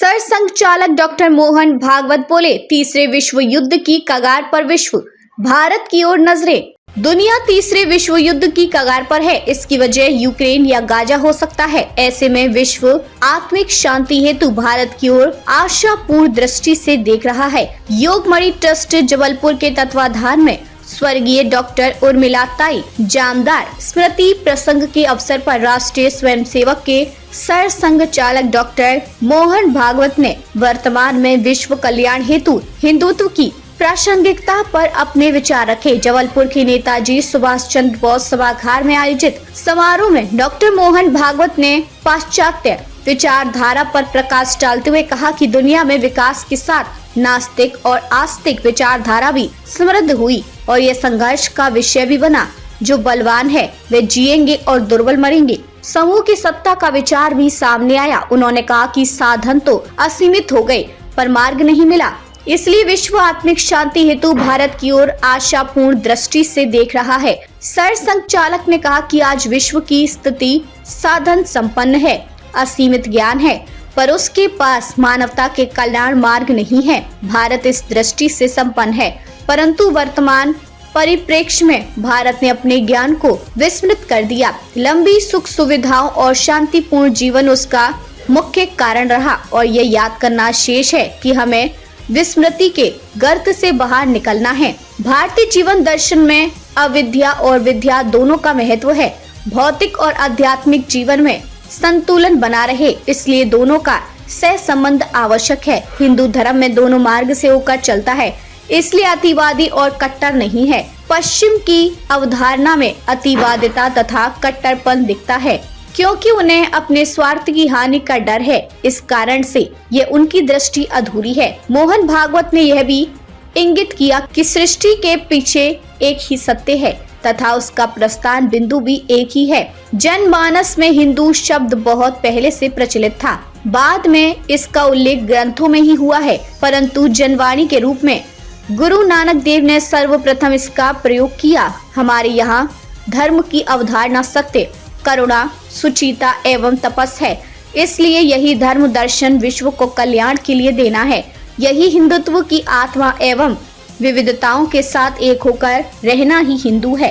सरसंघचालक डॉक्टर मोहन भागवत बोले, तीसरे विश्व युद्ध की कगार पर विश्व, भारत की ओर नजरें। दुनिया तीसरे विश्व युद्ध की कगार पर है। इसकी वजह यूक्रेन या गाजा हो सकता है। ऐसे में विश्व आत्मिक शांति हेतु भारत की ओर आशापूर्ण दृष्टि से देख रहा है। योगमणि ट्रस्ट जबलपुर के तत्वाधान में स्वर्गीय डॉक्टर उर्मिला ताई जामदार स्मृति प्रसंग के अवसर पर राष्ट्रीय स्वयंसेवक के सरसंघ चालक डॉक्टर मोहन भागवत ने वर्तमान में विश्व कल्याण हेतु हिंदुत्व की प्रासंगिकता पर अपने विचार रखे। जबलपुर के नेताजी सुभाष चंद्र बोस सभागार में आयोजित समारोह में डॉक्टर मोहन भागवत ने पाश्चात्य विचारधारा पर प्रकाश डालते हुए कहा कि दुनिया में विकास के साथ नास्तिक और आस्तिक विचारधारा भी समृद्ध हुई और ये संघर्ष का विषय भी बना। जो बलवान है वे जिएंगे और दुर्बल मरेंगे। समूह की सत्ता का विचार भी सामने आया। उन्होंने कहा कि साधन तो असीमित हो गए पर मार्ग नहीं मिला, इसलिए विश्व आत्मिक शांति हेतु भारत की ओर आशापूर्ण दृष्टि से देख रहा है। सरसंघचालक ने कहा कि आज विश्व की स्थिति साधन संपन्न है, असीमित ज्ञान है, पर उसके पास मानवता के कल्याण मार्ग नहीं है। भारत इस दृष्टि से संपन्न है, परंतु वर्तमान परिप्रेक्ष्य में भारत ने अपने ज्ञान को विस्मृत कर दिया। लंबी सुख सुविधाओं और शांतिपूर्ण जीवन उसका मुख्य कारण रहा और ये याद करना शेष है कि हमें विस्मृति के गर्त से बाहर निकलना है। भारतीय जीवन दर्शन में अविद्या और विद्या दोनों का महत्व है। भौतिक और आध्यात्मिक जीवन में संतुलन बना रहे, इसलिए दोनों का सह संबंध आवश्यक है। हिंदू धर्म में दोनों मार्ग से होकर चलता है, इसलिए अतिवादी और कट्टर नहीं है। पश्चिम की अवधारणा में अतिवादिता तथा कट्टरपन दिखता है, क्योंकि उन्हें अपने स्वार्थ की हानि का डर है। इस कारण से ये उनकी दृष्टि अधूरी है। मोहन भागवत ने यह भी इंगित किया कि सृष्टि के पीछे एक ही सत्य है तथा उसका प्रस्थान बिंदु भी एक ही है। जनमानस में हिंदू शब्द बहुत पहले से प्रचलित था, बाद में इसका उल्लेख ग्रंथों में ही हुआ है, परंतु जनवाणी के रूप में गुरु नानक देव ने सर्वप्रथम इसका प्रयोग किया। हमारे यहाँ धर्म की अवधारणा सत्य, करुणा, सुचिता एवं तपस है, इसलिए यही धर्म दर्शन विश्व को कल्याण के लिए देना है। यही हिंदुत्व की आत्मा एवं विविधताओं के साथ एक होकर रहना ही हिंदू है।